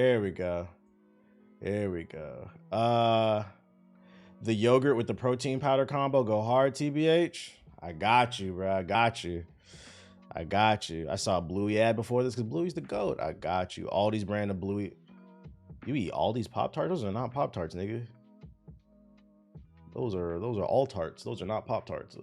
Here we go. Here we go. The yogurt with the protein powder combo go hard, TBH. I got you, bro. I got you. I got you. I saw Bluey ad before this because Bluey's the GOAT. I got you. All these brand of Bluey. You eat all these Pop-Tarts? Those are not Pop-Tarts, nigga. Those are all tarts. Those are not Pop-Tarts.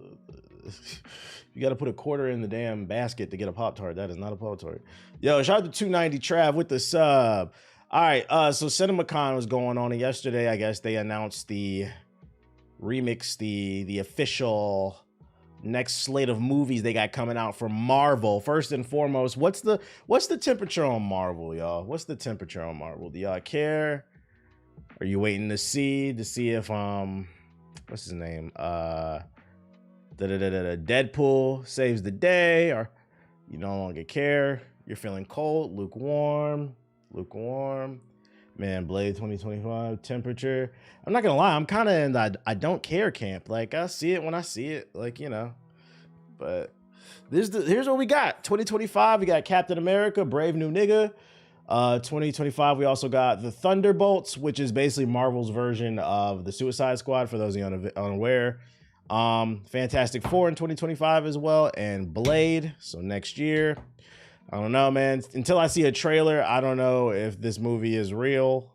You got to put a quarter in the damn basket to get a Pop-Tart. That is not a Pop-Tart. Yo, shout out to 290 Trav with the sub. All right, so CinemaCon was going on, and yesterday, I guess they announced the remix, the official next slate of movies they got coming out for Marvel. First and foremost, what's the temperature on Marvel, y'all? What's the temperature on Marvel? Do y'all care? Are you waiting to see if what's his name? Deadpool saves the day, or you no longer care? You're feeling cold, lukewarm. Man, Blade 2025 temperature. I'm not gonna lie, I'm kind of in the I don't care camp. Like, I see it when I see it, like, you know. But here's what we got. 2025, we got Captain America, Brave New Nigga. 2025, we also got the Thunderbolts, which is basically Marvel's version of the Suicide Squad, for those of you unaware. Fantastic Four in 2025 as well, and Blade, so next year. I don't know, man. Until I see a trailer, I don't know if this movie is real,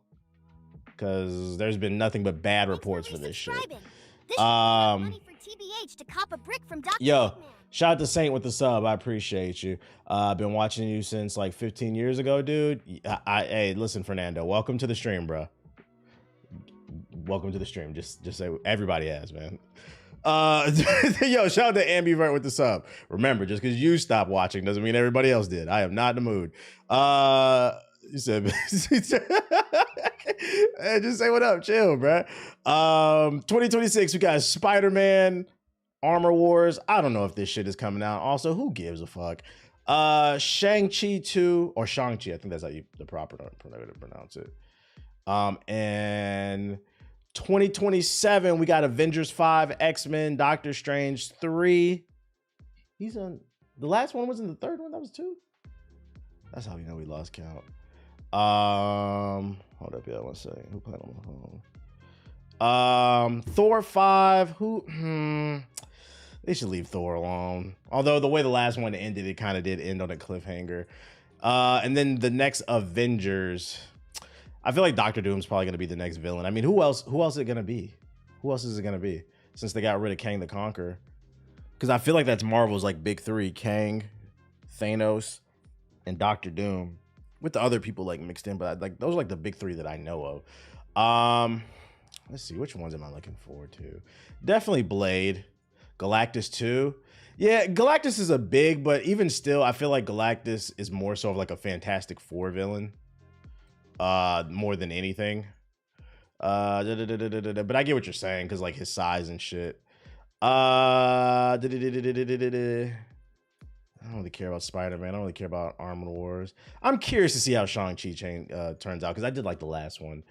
because there's been nothing but bad reports for this shit. Yo, shout out to Saint with the sub. I appreciate you. I've been watching you since like 15 years ago, dude. Hey, listen, Fernando, welcome to the stream, bro. Welcome to the stream. Just say everybody has, man. Yo, shout out to Ambivert with the sub. Remember, just because you stopped watching doesn't mean everybody else did. I am not in the mood. You said, hey, just say what up, chill, bro. 2026, we got Spider-Man, Armor Wars. I don't know if this shit is coming out. Also, who gives a fuck? Shang-Chi 2, or Shang-Chi, I think that's how the proper way to pronounce it. And 2027, we got Avengers 5, X-Men, Doctor Strange 3. He's on the last one, was in the third one. That was 2. That's how we know we lost count. Hold up, yeah, one second. Who played on the phone? Thor 5. They should leave Thor alone. Although the way the last one ended, it kind of did end on a cliffhanger. And then the next Avengers, I feel like Doctor Doom's probably going to be the next villain. I mean, who else is it going to be? Who else is it going to be? Since they got rid of Kang the Conqueror. Because I feel like that's Marvel's like big 3. Kang, Thanos, and Doctor Doom. With the other people like mixed in. But like those are like the big 3 that I know of. Let's see. Which ones am I looking forward to? Definitely Blade. Galactus 2. Yeah, Galactus is a big, but even still, I feel like Galactus is more so of like a Fantastic Four villain. More than anything. But I get what you're saying, because like his size and shit. I don't really care about Spider-Man. I don't really care about Armor Wars. I'm curious to see how Shang-Chi turns out, because I did like the last one.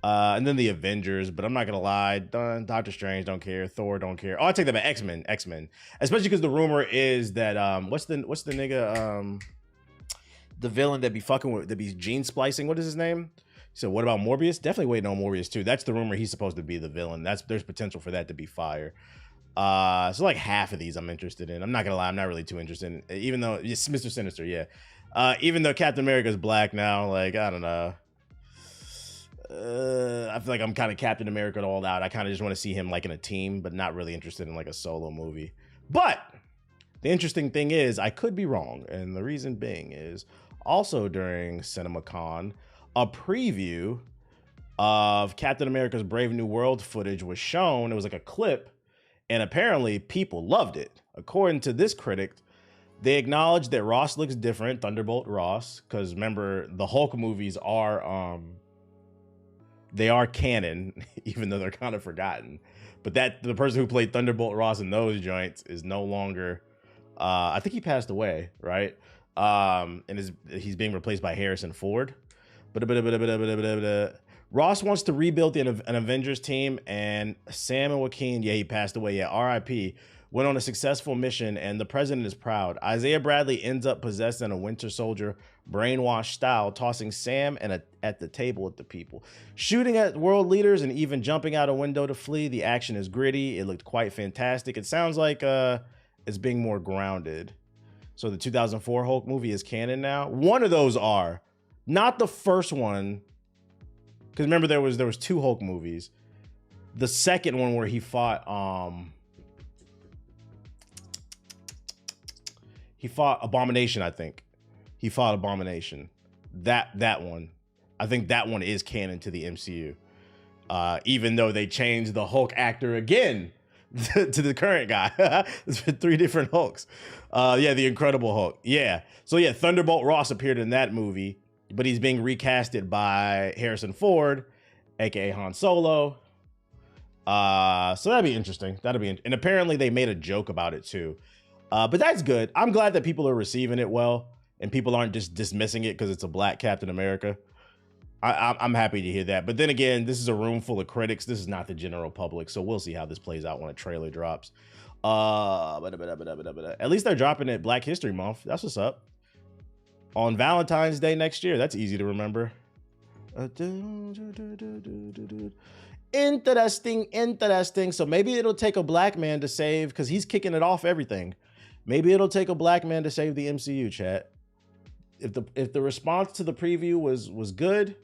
And then the Avengers, but I'm not gonna lie, Doctor Strange don't care, Thor don't care. Oh, I take that back. X-Men, especially because the rumor is that what's the nigga the villain that be gene splicing? What is his name? So what about Morbius? Definitely waiting on Morbius too. That's the rumor. He's supposed to be the villain. There's potential for that to be fire. So like half of these I'm interested in. I'm not gonna lie, I'm not really too interested in, even though it's Mr. Sinister, yeah. Even though Captain America's black now, like I don't know. I feel like I'm kind of Captain America all out. I kind of just want to see him like in a team, but not really interested in like a solo movie. But the interesting thing is, I could be wrong, and the reason being is also during CinemaCon, a preview of Captain America's Brave New World footage was shown. It was like a clip, and apparently people loved it. According to this critic, they acknowledged that Ross looks different, Thunderbolt Ross, because remember, the Hulk movies are they are canon, even though they're kind of forgotten. But the person who played Thunderbolt Ross in those joints is no longer, I think he passed away, right? And he's being replaced by Harrison Ford. Ross wants to rebuild an Avengers team, and Sam and Joaquin, yeah, he passed away, yeah, R.I.P., went on a successful mission, and the president is proud. Isaiah Bradley ends up possessing a Winter Soldier brainwashed style, tossing Sam at the table at the people, shooting at world leaders, and even jumping out a window to flee. The action is gritty. It looked quite fantastic. It sounds like it's being more grounded. So the 2004 Hulk movie is canon now. One of those are, not the first one, because remember there was 2 Hulk movies. The second one where he fought Abomination, I think. He fought Abomination. That one. I think that one is canon to the MCU. Even though they changed the Hulk actor again to the current guy. There's been 3 different Hulks. Yeah, the Incredible Hulk. Yeah. So yeah, Thunderbolt Ross appeared in that movie, but he's being recasted by Harrison Ford, aka Han Solo. So that'd be interesting. And apparently they made a joke about it too. But that's good. I'm glad that people are receiving it well and people aren't just dismissing it because it's a black Captain America. I'm happy to hear that. But then again, this is a room full of critics. This is not the general public. So we'll see how this plays out when a trailer drops. At least they're dropping it Black History Month. That's what's up. On Valentine's Day next year. That's easy to remember. Interesting. So maybe it'll take a black man to save, because he's kicking it off everything. Maybe it'll take a black man to save the MCU, chat. If the response to the preview was good,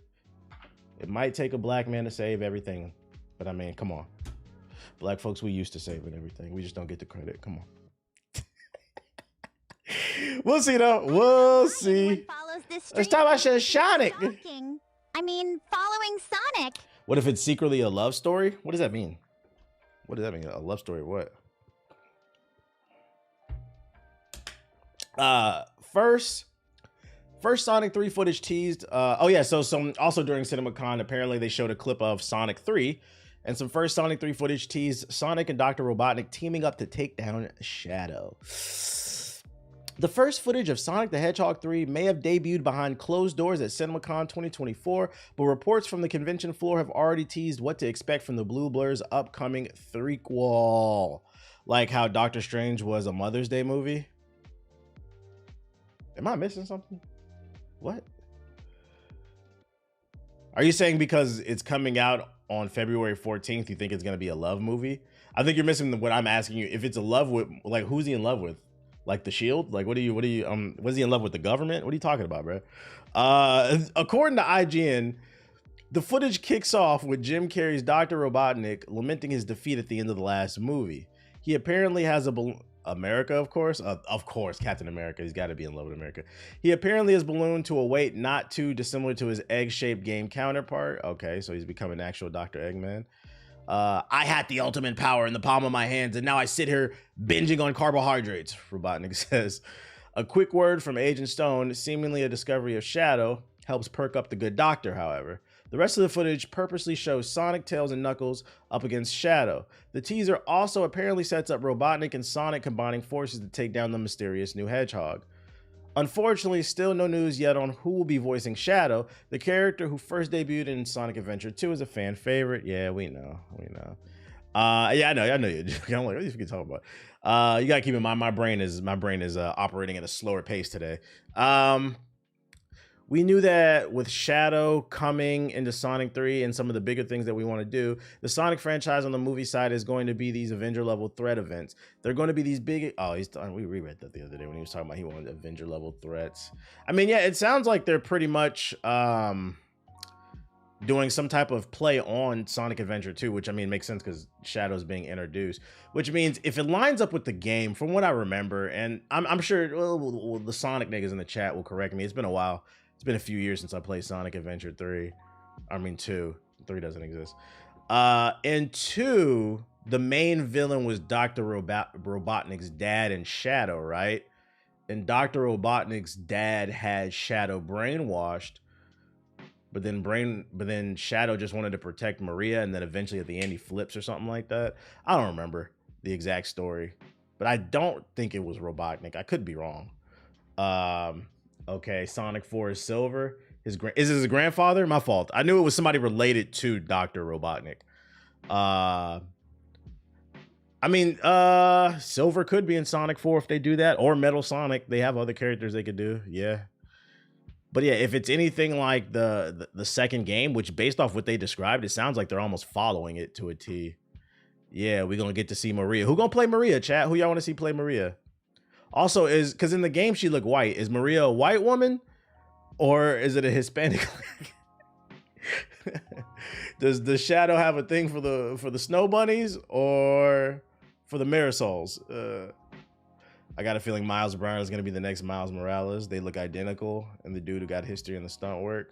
it might take a black man to save everything. But I mean, come on. Black folks, we used to saving everything. We just don't get the credit. Come on. We'll see though. We'll see. Let's talk about Sonic. I mean, following Sonic. What if it's secretly a love story? What does that mean? What does that mean? A love story? What? First Sonic 3 footage teased. Oh yeah, so also during CinemaCon, apparently they showed a clip of Sonic 3, and some first Sonic 3 footage teased Sonic and Dr. Robotnik teaming up to take down Shadow. The first footage of Sonic the Hedgehog 3 may have debuted behind closed doors at CinemaCon 2024, but reports from the convention floor have already teased what to expect from the Blue Blur's upcoming threequel. Like how Doctor Strange was a Mother's Day movie. Am I missing something? What? Are you saying because it's coming out on February 14th, you think it's going to be a love movie? I think you're missing what I'm asking you. If it's a love with, like, who's he in love with? Like the Shield? Like, was he in love with the government? What are you talking about, bro? According to IGN, the footage kicks off with Jim Carrey's Dr. Robotnik lamenting his defeat at the end of the last movie. He apparently has a balloon. America, of course, Captain America. He's got to be in love with America. He apparently has ballooned to a weight not too dissimilar to his egg-shaped game counterpart. Okay, so he's become an actual Dr. Eggman. I had the ultimate power in the palm of my hands, and now I sit here binging on carbohydrates, Robotnik says. A quick word from Agent Stone, seemingly a discovery of Shadow, helps perk up the good doctor, however. The rest of the footage purposely shows Sonic, Tails, and Knuckles up against Shadow. The teaser also apparently sets up Robotnik and Sonic combining forces to take down the mysterious new hedgehog. Unfortunately, still no news yet on who will be voicing Shadow, the character who first debuted in Sonic Adventure 2 is a fan favorite. Yeah, we know. Yeah, I know you. I'm like, what are you talking about? You gotta keep in mind, my brain is operating at a slower pace today. We knew that with Shadow coming into Sonic 3 and some of the bigger things that we want to do, the Sonic franchise on the movie side is going to be these Avenger level threat events. They're going to be these big, we reread that the other day when he was talking about he wanted Avenger level threats. I mean, yeah, it sounds like they're pretty much doing some type of play on Sonic Adventure 2, which I mean makes sense because Shadow's being introduced, which means if it lines up with the game, from what I remember, and I'm sure the Sonic niggas in the chat will correct me. It's been a while. It's been a few years since I played Sonic Adventure 3. I mean 2. 3 doesn't exist. In 2, the main villain was Dr. Robotnik's dad and Shadow, right? And Dr. Robotnik's dad had Shadow brainwashed, but then Shadow just wanted to protect Maria, and then eventually at the end he flips or something like that. I don't remember the exact story, but I don't think it was Robotnik. I could be wrong. Okay, Sonic 4 is Silver. Is this his grandfather? My fault. I knew it was somebody related to Dr. Robotnik. I mean, Silver could be in Sonic 4 if they do that, or Metal Sonic. They have other characters they could do. Yeah. But yeah, if it's anything like the second game, which based off what they described, it sounds like they're almost following it to a T. Yeah, we're gonna get to see Maria. Who gonna play Maria, chat? Who y'all want to see play Maria? Also, is because in the game she look white. Is Maria a white woman or is it a Hispanic? Does the Shadow have a thing for the snow bunnies or for the Marisols? I got a feeling Miles Brown is gonna be the next Miles Morales. They look identical, and the dude who got history in the stunt work.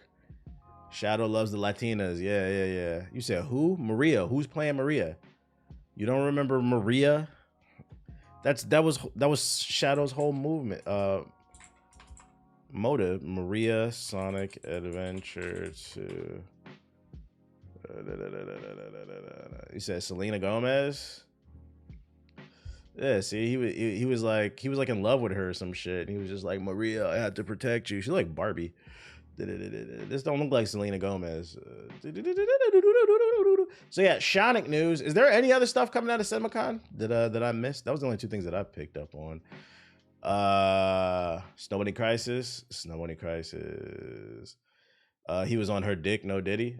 Shadow loves the Latinas. Yeah. You said who? Maria. Who's playing Maria? You don't remember Maria? That was Shadow's whole movement. Motive. Maria Sonic Adventure 2. You said Selena Gomez. Yeah, see, he was like in love with her or some shit. And he was just like, Maria, I have to protect you. She's like Barbie. This don't look like Selena Gomez. So yeah, Sonic news. Is there any other stuff coming out of CinemaCon that I missed? That was the only two things that I picked up on. Snowbunny Crisis. He was on her dick, no diddy.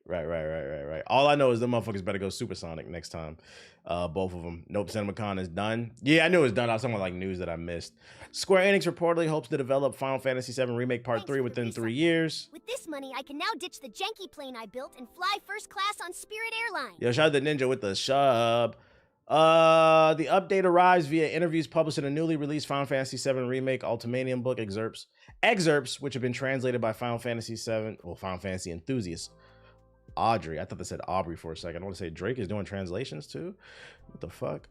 Right. All I know is the motherfuckers better go supersonic next time. Both of them. Nope, CinemaCon is done. Yeah, I knew it was done. I was talking about like news that I missed. Square Enix reportedly hopes to develop Final Fantasy VII Remake Part 3 within 3 years. With this money, I can now ditch the janky plane I built and fly first class on Spirit Airlines. Yo, shout out to Ninja with the sub. The update arrives via interviews published in a newly released Final Fantasy VII Remake Ultimanium book excerpts, which have been translated by Final Fantasy enthusiasts. Audrey. I thought they said Aubrey for a second. I want to say Drake is doing translations too. What the fuck?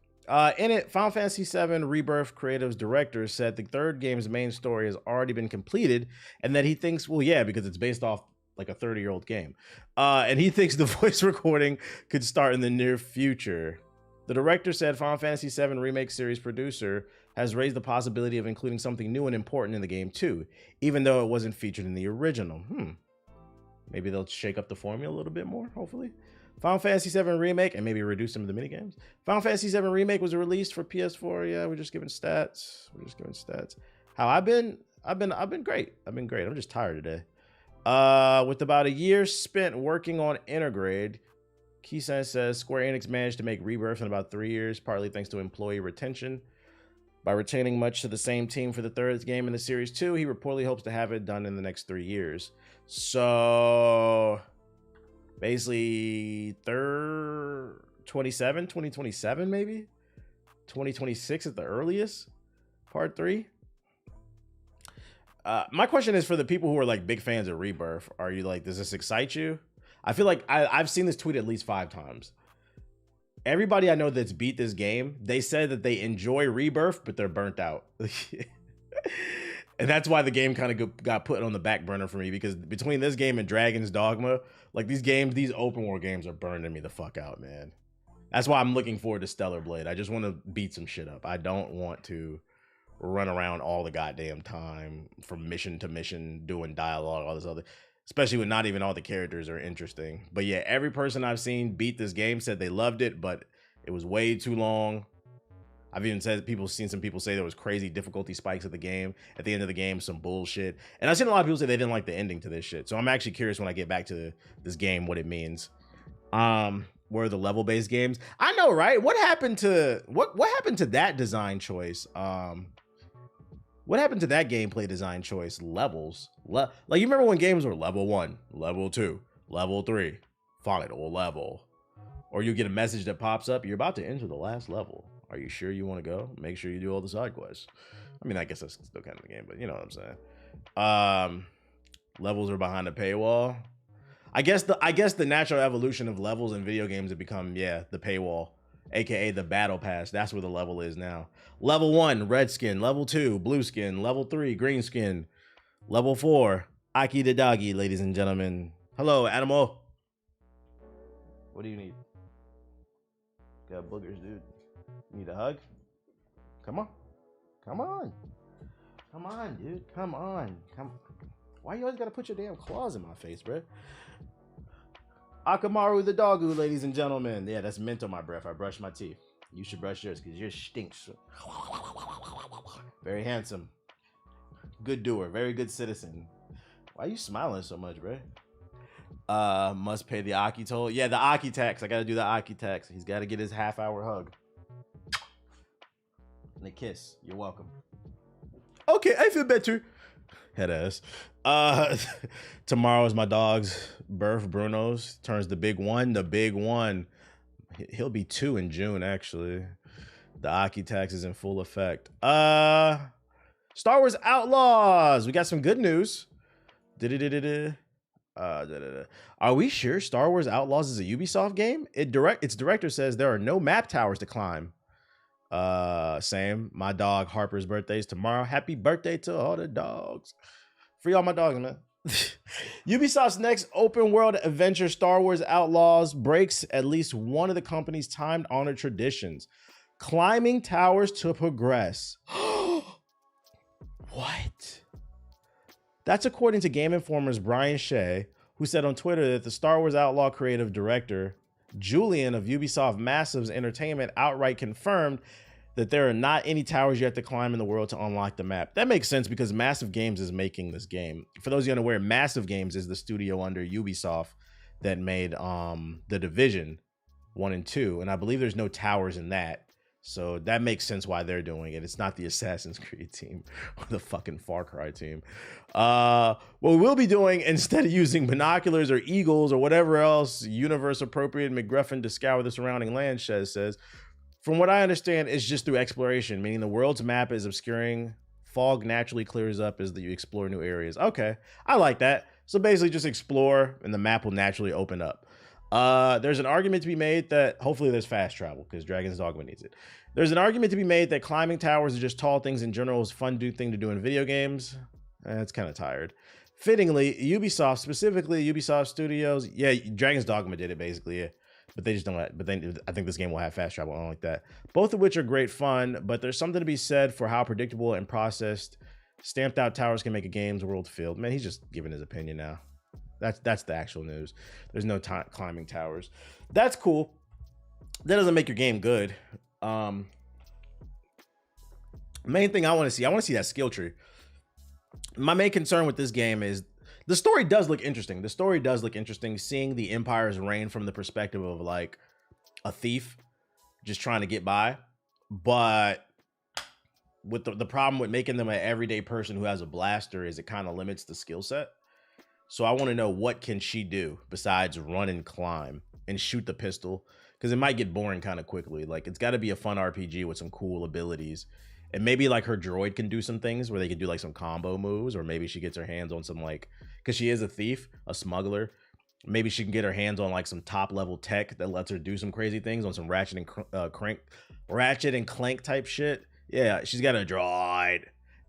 In it, Final Fantasy VII Rebirth Creative's director said the third game's main story has already been completed and that he thinks, well, yeah, because it's based off like a 30-year-old game. And he thinks the voice recording could start in the near future. The director said Final Fantasy VII Remake series producer has raised the possibility of including something new and important in the game too, even though it wasn't featured in the original. Maybe they'll shake up the formula a little bit more, hopefully. Final Fantasy VII Remake, and maybe reduce some of the minigames. Final Fantasy VII Remake was released for PS4. Yeah, we're just giving stats. How I've been great. I'm just tired today. With about a year spent working on Intergrade, Keysen says Square Enix managed to make Rebirth in about 3 years, partly thanks to employee retention. By retaining much to the same team for the third game in the series too, he reportedly hopes to have it done in the next 3 years. So basically 2027 maybe? 2026 at the earliest, part 3. My question is for the people who are like big fans of Rebirth, are you like, does this excite you? I feel like I've seen this tweet at least 5 times. Everybody I know that's beat this game, they said that they enjoy Rebirth, but they're burnt out. And that's why the game kind of got put on the back burner for me, because between this game and Dragon's Dogma, like these open world games are burning me the fuck out, man. That's why I'm looking forward to Stellar Blade. I just want to beat some shit up. I don't want to run around all the goddamn time from mission to mission doing dialogue, all this other, especially when not even all the characters are interesting. But yeah, every person I've seen beat this game said they loved it, but it was way too long. I've even seen some people say there was crazy difficulty spikes at the end of the game, some bullshit. And I've seen a lot of people say they didn't like the ending to this shit. So I'm actually curious when I get back to this game what it means. Were the level-based games? I know, right? What happened to that design choice? What happened to that gameplay design choice? Levels. Like, you remember when games were level 1, level 2, level 3, final level. Or you get a message that pops up, you're about to enter the last level. Are you sure you want to go? Make sure you do all the side quests. I mean, I guess that's still kind of the game, but you know what I'm saying. Levels are behind a paywall. I guess the natural evolution of levels in video games have become, the paywall, aka the battle pass. That's where the level is now. Level 1, red skin. Level 2, blue skin. Level 3, green skin. Level 4, Aki the doggy, ladies and gentlemen. Hello, animal. What do you need? Got boogers, dude. You need a hug? Come on, dude. Come on. Why you always gotta put your damn claws in my face, bro? Akamaru the doggo, ladies and gentlemen. Yeah, that's mint on my breath. I brush my teeth. You should brush yours because yours stinks. Very handsome. Good doer. Very good citizen. Why are you smiling so much, bro? Must pay the Aki toll. Yeah, the Aki tax. I gotta do the Aki tax. He's gotta get his half-hour hug. And a kiss. You're welcome. Okay, I feel better. Head ass. Tomorrow is my dog's birth. Bruno's turns the big one. The big one. He'll be 2 in June, actually. The Aki tax is in full effect. Star Wars Outlaws. We got some good news. Are we sure Star Wars Outlaws is a Ubisoft game? Its director says there are no map towers to climb. Same. My dog Harper's birthday is tomorrow. Happy birthday to all the dogs. Free all my dogs, man. Ubisoft's next open world adventure, Star Wars Outlaws, breaks at least one of the company's time-honored traditions: climbing towers to progress. What? That's according to Game Informer's Brian Shea, who said on Twitter that the Star Wars Outlaw creative director, Julian of Ubisoft Massive Entertainment, outright confirmed that there are not any towers you have to climb in the world to unlock the map. That makes sense because Massive Games is making this game. For those of you unaware, Massive Games is the studio under Ubisoft that made The Division 1 and 2, and I believe there's no towers in that. So that makes sense why they're doing it. It's not the Assassin's Creed team or the fucking Far Cry team. What we'll be doing, instead of using binoculars or eagles or whatever else universe appropriate MacGuffin to scour the surrounding land, Shez says, from what I understand, it's just through exploration, meaning the world's map is obscuring. Fog naturally clears up as you explore new areas. Okay, I like that. So basically just explore and the map will naturally open up. There's an argument to be made that hopefully there's fast travel because Dragon's Dogma needs it. There's an argument to be made that climbing towers or just tall things in general is a fun thing to do in video games. It's kind of tired. Fittingly, Ubisoft, specifically Ubisoft Studios, yeah, Dragon's Dogma did it basically, yeah. But they just don't have, but then I think this game will have fast travel on like that. Both of which are great fun, but there's something to be said for how predictable and processed stamped out towers can make a game's world feel. Man, he's just giving his opinion now. That's the actual news. There's no climbing towers. That's cool. That doesn't make your game good. Main thing I want to see that skill tree. My main concern with this game is the story does look interesting. The story does look interesting. Seeing the Empire's reign from the perspective of like a thief just trying to get by. But with the problem with making them an everyday person who has a blaster is it kind of limits the skill set. So I want to know, what can she do besides run and climb and shoot the pistol? Because it might get boring kind of quickly. Like, it's got to be a fun RPG with some cool abilities. And maybe like her droid can do some things where they can do like some combo moves, or maybe she gets her hands on some like, because she is a thief, a smuggler. Maybe she can get her hands on like some top level tech that lets her do some crazy things on some Ratchet and Clank type shit. Yeah, she's got a droid.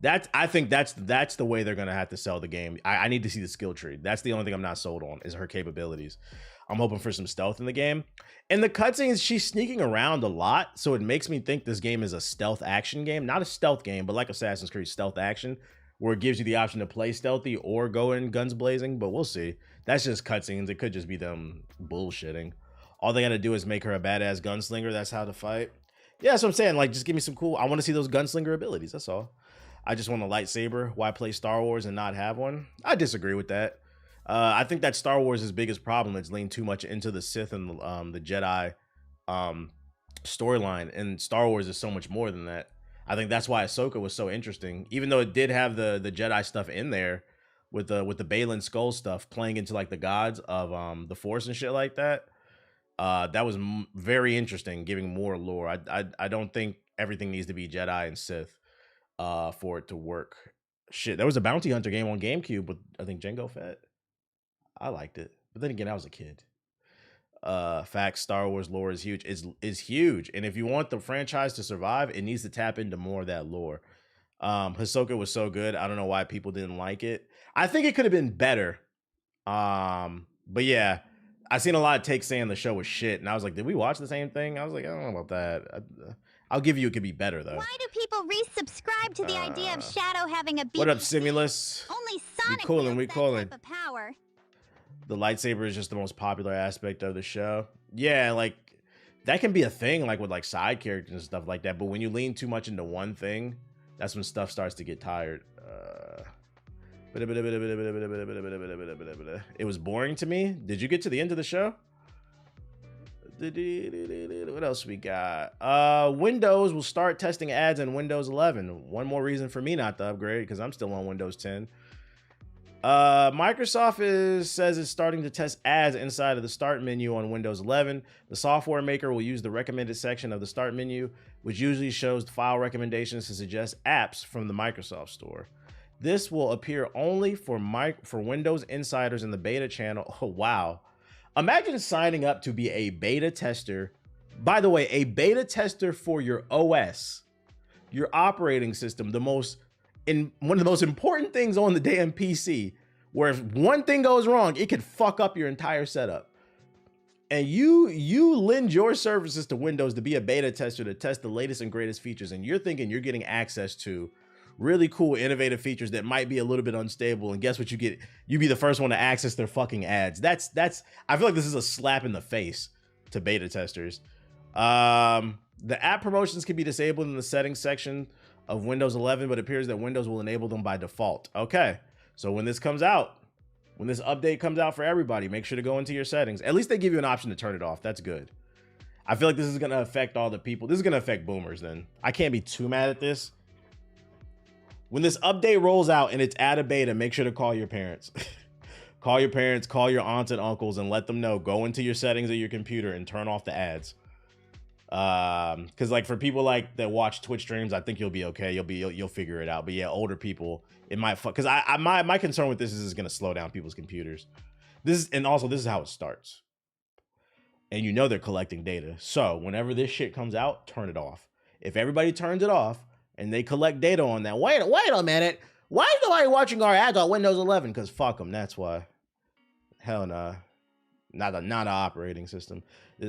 I think that's the way they're gonna have to sell the game. I need to see the skill tree. That's the only thing I'm not sold on, is her capabilities. I'm hoping for some stealth in the game. And the cutscenes, she's sneaking around a lot, so it makes me think this game is a stealth action game. Not a stealth game, but like Assassin's Creed stealth action, where it gives you the option to play stealthy or go in guns blazing, but we'll see. That's just cutscenes. It could just be them bullshitting. All they gotta do is make her a badass gunslinger. That's how to fight. Yeah, that's what I'm saying. Like, just give me some cool, I want to see those gunslinger abilities. That's all. I just want a lightsaber. Why play Star Wars and not have one? I disagree with that. I think that Star Wars' biggest problem is leaned too much into the Sith and the Jedi storyline, and Star Wars is so much more than that. I think that's why Ahsoka was so interesting, even though it did have the Jedi stuff in there with the Baylan Skull stuff, playing into like the gods of the Force and shit like that. That was very interesting, giving more lore. I don't think everything needs to be Jedi and Sith for it to work. Shit, there was a bounty hunter game on GameCube with, I think, Jango Fett. I liked it, but then again, I was a kid. Facts, Star Wars lore is huge. Is huge, and if you want the franchise to survive, it needs to tap into more of that lore. Ahsoka was so good. I don't know why people didn't like it. I think it could have been better. But yeah, I seen a lot of takes saying the show was shit, and I was like, did we watch the same thing? I was like, I don't know about that. I'll give you it could be better though. Why do people resubscribe to the idea of Shadow having a BBC? What up, Simulus? Only Sonic we calling. type of power. The lightsaber is just the most popular aspect of the show. Yeah, like that can be a thing, like with like side characters and stuff like that. But when you lean too much into one thing, that's when stuff starts to get tired. It was boring to me. Did you get to the end of the show? What else we got? Windows will start testing ads in Windows 11. One more reason for me not to upgrade because I'm still on Windows 10. Microsoft says it's starting to test ads inside of the start menu on Windows 11. The software maker will use the recommended section of the start menu, which usually shows file recommendations to suggest apps from the Microsoft Store. This will appear only for Windows insiders in the beta channel. Oh, wow. Imagine signing up to be a beta tester. By the way, a beta tester for your OS, your operating system, one of the most important things on the damn PC, where if one thing goes wrong, it could fuck up your entire setup. And you lend your services to Windows to be a beta tester to test the latest and greatest features, and you're thinking you're getting access to really cool, innovative features that might be a little bit unstable. And guess what you get? You be the first one to access their fucking ads. That's I feel like this is a slap in the face to beta testers. The app promotions can be disabled in the settings section of Windows 11, but it appears that Windows will enable them by default. Okay, so when this comes out, when this update comes out for everybody, make sure to go into your settings. At least they give you an option to turn it off. That's good. I feel like this is going to affect all the people. This is going to affect boomers then. I can't be too mad at this. When this update rolls out and it's at a beta, make sure to call your parents. Call your parents, call your aunts and uncles, and let them know. Go into your settings of your computer and turn off the ads. Because like for people like that watch Twitch streams, I think you'll be okay. You'll figure it out. But yeah, older people, it might fuck. Because my concern with this is it's gonna slow down people's computers. This is how it starts. And you know they're collecting data. So whenever this shit comes out, turn it off. If everybody turns it off and they collect data on that, wait a minute. Why is nobody watching our ads on Windows 11? Because fuck them. That's why. Hell nah. Not an operating system.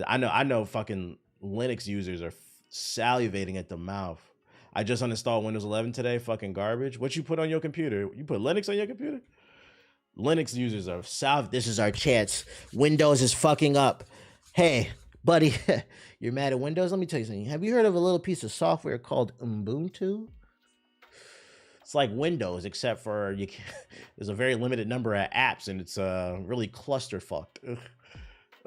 I know fucking Linux users are salivating at the mouth. I just uninstalled Windows 11 today. Fucking garbage. What you put on your computer? You put Linux on your computer? Linux users are this is our chance. Windows is fucking up. Hey, buddy, you're mad at Windows? Let me tell you something. Have you heard of a little piece of software called Ubuntu? It's like Windows, except for there's a very limited number of apps, and it's really clusterfucked.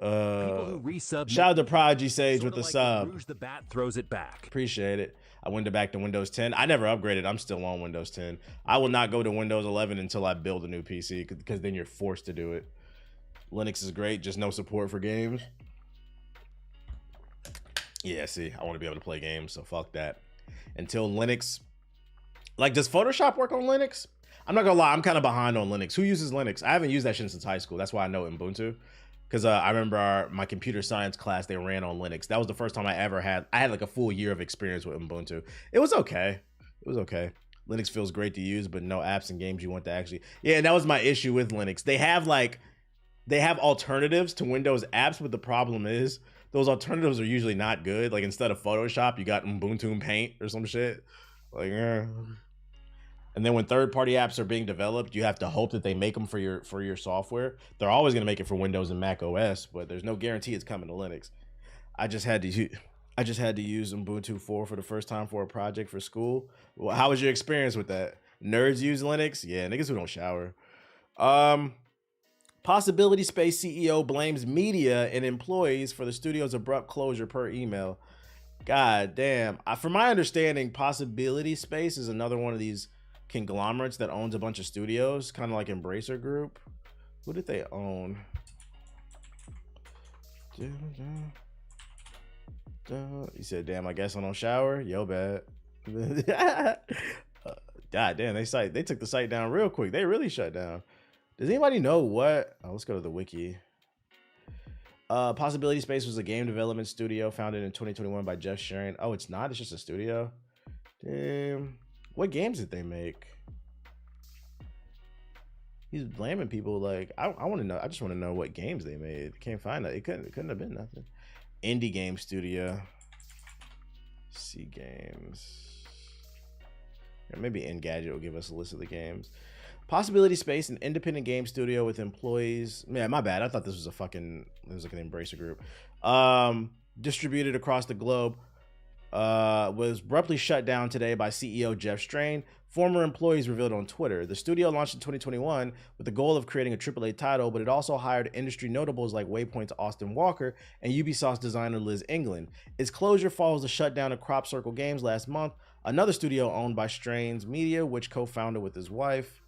Shout out to Prodigy Sage with the sub. Rouge the Bat throws it back. Appreciate it. I went back to Windows 10. I never upgraded. I'm still on Windows 10. I will not go to Windows 11 until I build a new PC, because then you're forced to do it. Linux is great, just no support for games. Yeah, see, I want to be able to play games, so fuck that. Until Linux, like, does Photoshop work on Linux? I'm not gonna lie, I'm kind of behind on Linux. Who uses Linux? I haven't used that shit since high school. That's why I know Ubuntu. Because I remember my computer science class, they ran on Linux. That was the first time I had like a full year of experience with Ubuntu. It was okay. It was okay. Linux feels great to use, but no apps and games you want to actually. Yeah, and that was my issue with Linux. They have alternatives to Windows apps, but the problem is those alternatives are usually not good. Like instead of Photoshop, you got Ubuntu Paint or some shit. Like, And then when third-party apps are being developed, you have to hope that they make them for your software. They're always going to make it for Windows and Mac OS, but there's no guarantee it's coming to Linux. I just had to use Ubuntu 4 for the first time for a project for school. Well, how was your experience with that? Nerds use Linux? Yeah, niggas who don't shower. Possibility Space CEO blames media and employees for the studio's abrupt closure per email. God damn. From my understanding, Possibility Space is another one of these conglomerates that owns a bunch of studios, kind of like Embracer Group. Who did they own? He said, damn, I guess I don't shower. Yo, bad. God damn, they took the site down real quick. They really shut down. Does anybody know what? Oh, let's go to the wiki. Possibility Space was a game development studio founded in 2021 by Jeff Sharon. Oh, it's not? It's just a studio? Damn. What games did they make? He's blaming people. Like, I want to know. I just want to know what games they made. Can't find that. It couldn't have been nothing. Indie game studio. C Games. Or maybe Engadget will give us a list of the games. Possibility Space, an independent game studio with employees. Man, my bad. I thought this was like an Embracer Group. Distributed across the globe. was abruptly shut down today by CEO Jeff Strain. Former employees revealed on Twitter. The studio launched in 2021 with the goal of creating a AAA title, but it also hired industry notables like Waypoint's Austin Walker and Ubisoft's designer Liz England. Its closure follows the shutdown of Crop Circle Games last month, another studio owned by Strain's Media, which co-founded with his wife.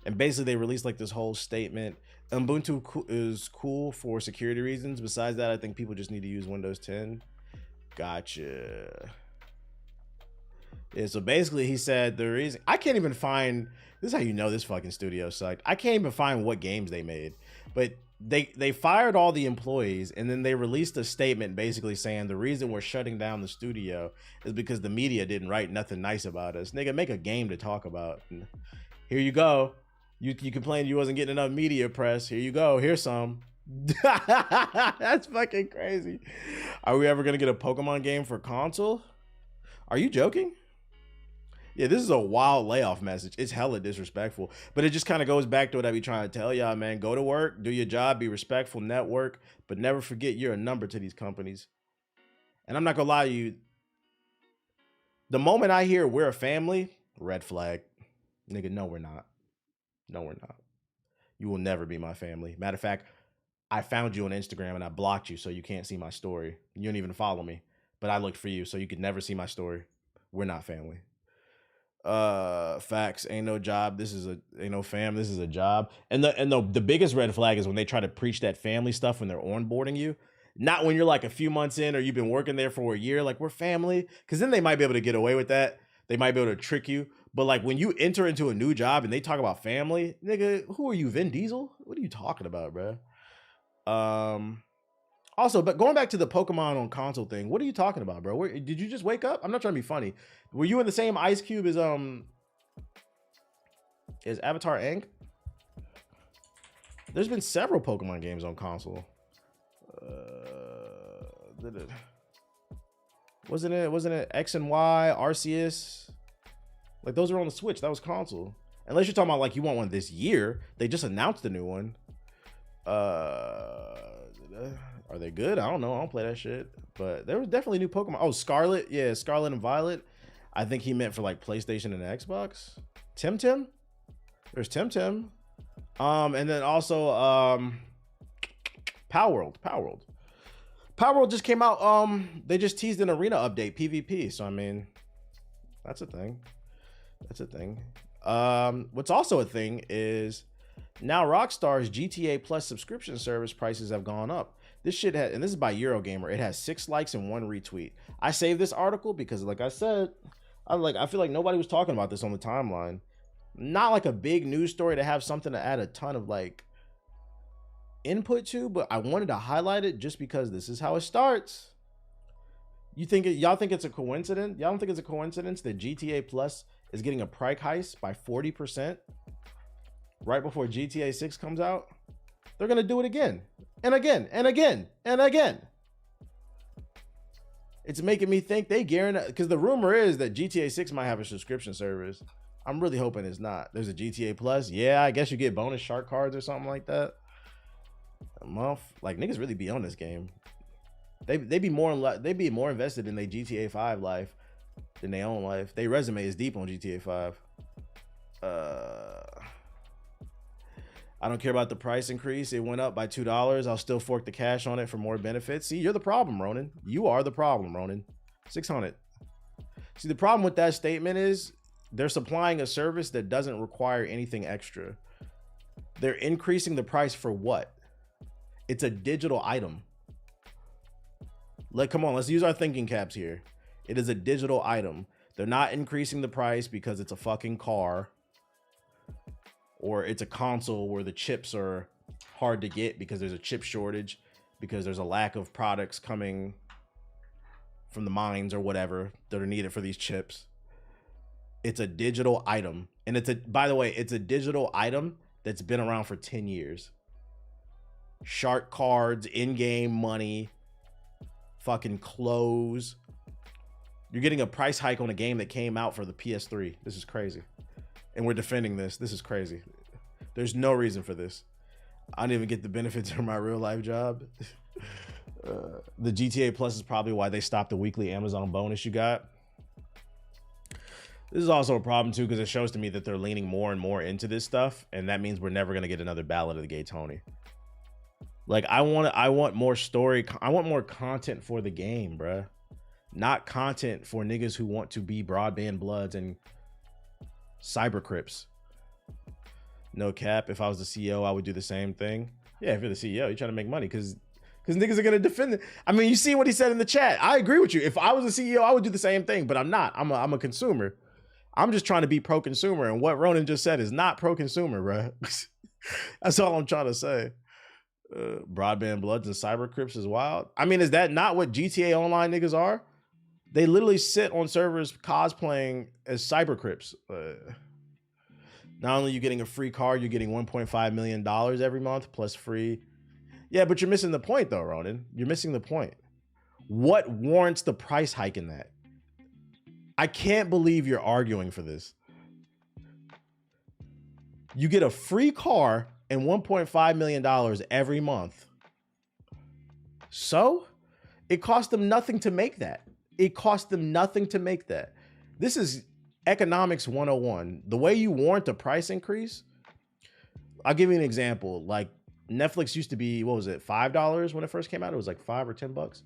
And basically they released like this whole statement. Ubuntu is cool for security reasons. Besides that, I think people just need to use Windows 10. Gotcha. Yeah, so basically he said the reason I can't even find, this is how you know this fucking studio sucked. I can't even find what games they made, but they fired all the employees and then they released a statement basically saying the reason we're shutting down the studio is because the media didn't write nothing nice about us. Nigga, make a game to talk about. And here you go. You complained you wasn't getting enough media press. Here you go. Here's some. That's fucking crazy. Are we ever gonna get a Pokemon game for console? Are you joking? Yeah, this is a wild layoff message. It's hella disrespectful, but it just kind of goes back to what I be trying to tell y'all, man. Go to work, do your job, be respectful, network, but never forget you're a number to these companies. And I'm not gonna lie to you, the moment I hear we're a family, red flag. Nigga, no, we're not. No, we're not. You will never be my family. Matter of fact, I found you on Instagram and I blocked you so you can't see my story. You don't even follow me, but I looked for you so you could never see my story. We're not family. Facts. Ain't no job. Ain't no fam. This is a job. And the biggest red flag is when they try to preach that family stuff when they're onboarding you. Not when you're like a few months in or you've been working there for a year, like we're family. Cause then they might be able to get away with that. They might be able to trick you. But like when you enter into a new job and they talk about family, nigga, who are you, Vin Diesel? What are you talking about, bro? Also, but going back to the Pokemon on console thing, what are you talking about, bro? Did you just wake up? I'm not trying to be funny. Were you in the same ice cube as Avatar Aang? There's been several Pokemon games on console. Wasn't it X and Y, Arceus? Like those are on the Switch. That was console. Unless you're talking about like you want one this year. They just announced a new one. Are they good? I don't know. I don't play that shit. But there was definitely new Pokemon. Oh, Scarlet. Yeah, Scarlet and Violet. I think he meant for like PlayStation and Xbox. Tim? There's Tim. And then also Power World. Power World just came out. They just teased an arena update, PvP. So I mean, that's a thing. What's also a thing is now Rockstar's GTA Plus subscription service prices have gone up. This shit and this is by Eurogamer. It has 6 likes and 1 retweet. I saved this article because, like I said, I feel like nobody was talking about this on the timeline. Not like a big news story to have something to add a ton of like input to, but I wanted to highlight it just because this is how it starts. Y'all think it's a coincidence? Y'all don't think it's a coincidence that GTA Plus is getting a price hike by 40% right before GTA 6 comes out? They're gonna do it again and again and again and again. It's making me think they guarantee, because the rumor is that GTA 6 might have a subscription service. I'm really hoping it's not. There's a GTA Plus. Yeah, I guess you get bonus shark cards or something like that. A month. Like niggas really be on this game. They be more invested in their GTA 5 life than their own life. Their resume is deep on GTA 5. I don't care about the price increase. It went up by $2. I'll still fork the cash on it for more benefits. See, you're the problem, Ronan. You are the problem, Ronan. 600. See, the problem with that statement is they're supplying a service that doesn't require anything extra. They're increasing the price for what? It's a digital item. Like, come on, let's use our thinking caps here. It is a digital item. They're not increasing the price because it's a fucking car or it's a console where the chips are hard to get because there's a chip shortage, because there's a lack of products coming from the mines or whatever that are needed for these chips. It's a digital item. And by the way, it's a digital item that's been around for 10 years. Shark cards, in-game money, fucking clothes. You're getting a price hike on a game that came out for the PS3. This is crazy. And we're defending this. This is crazy. There's no reason for this. I don't even get the benefits of my real life job. The GTA Plus is probably why they stopped the weekly Amazon bonus you got. This is also a problem too, because it shows to me that they're leaning more and more into this stuff, and that means we're never gonna get another Ballad of the Gay Tony. Like I want more story. I want more content for the game, bruh. Not content for niggas who want to be broadband bloods and cyber crips. No cap. If I was the CEO, I would do the same thing. Yeah, if you're the CEO, you're trying to make money because niggas are gonna defend it. I mean, you see what he said in the chat. I agree with you. If I was a CEO, I would do the same thing, but I'm not. I'm a consumer. I'm just trying to be pro-consumer, and what Ronan just said is not pro-consumer, bro. That's all I'm trying to say. Broadband bloods and cyber crips is wild. I mean, is that not what GTA Online niggas are? They literally sit on servers cosplaying as cyber crips. Not only are you getting a free car, you're getting $1.5 million every month plus free. Yeah, but you're missing the point though, Ronan. You're missing the point. What warrants the price hike in that? I can't believe you're arguing for this. You get a free car and $1.5 million every month. So it cost them nothing to make that. It cost them nothing to make that. This is economics 101. The way you warrant a price increase, I'll give you an example. Like Netflix used to be, what was it, $5 when it first came out? It was like $5 or $10.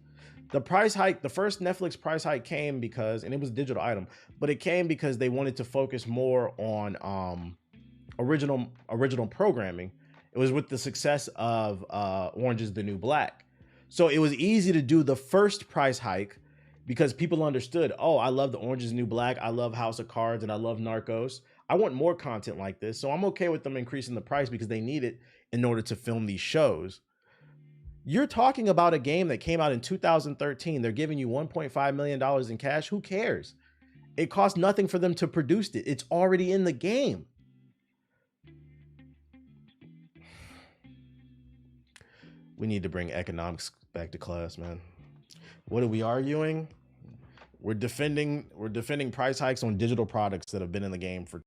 The price hike, the first Netflix price hike came because, and it was a digital item, but it came because they wanted to focus more on original programming. It was with the success of Orange is the New Black. So it was easy to do the first price hike because people understood, oh, I love the Orange is the New Black, I love House of Cards, and I love Narcos. I want more content like this. So I'm okay with them increasing the price because they need it in order to film these shows. You're talking about a game that came out in 2013. They're giving you $1.5 million in cash. Who cares? It costs nothing for them to produce it. It's already in the game. We need to bring economics back to class, man. What are we arguing? We're defending price hikes on digital products that have been in the game for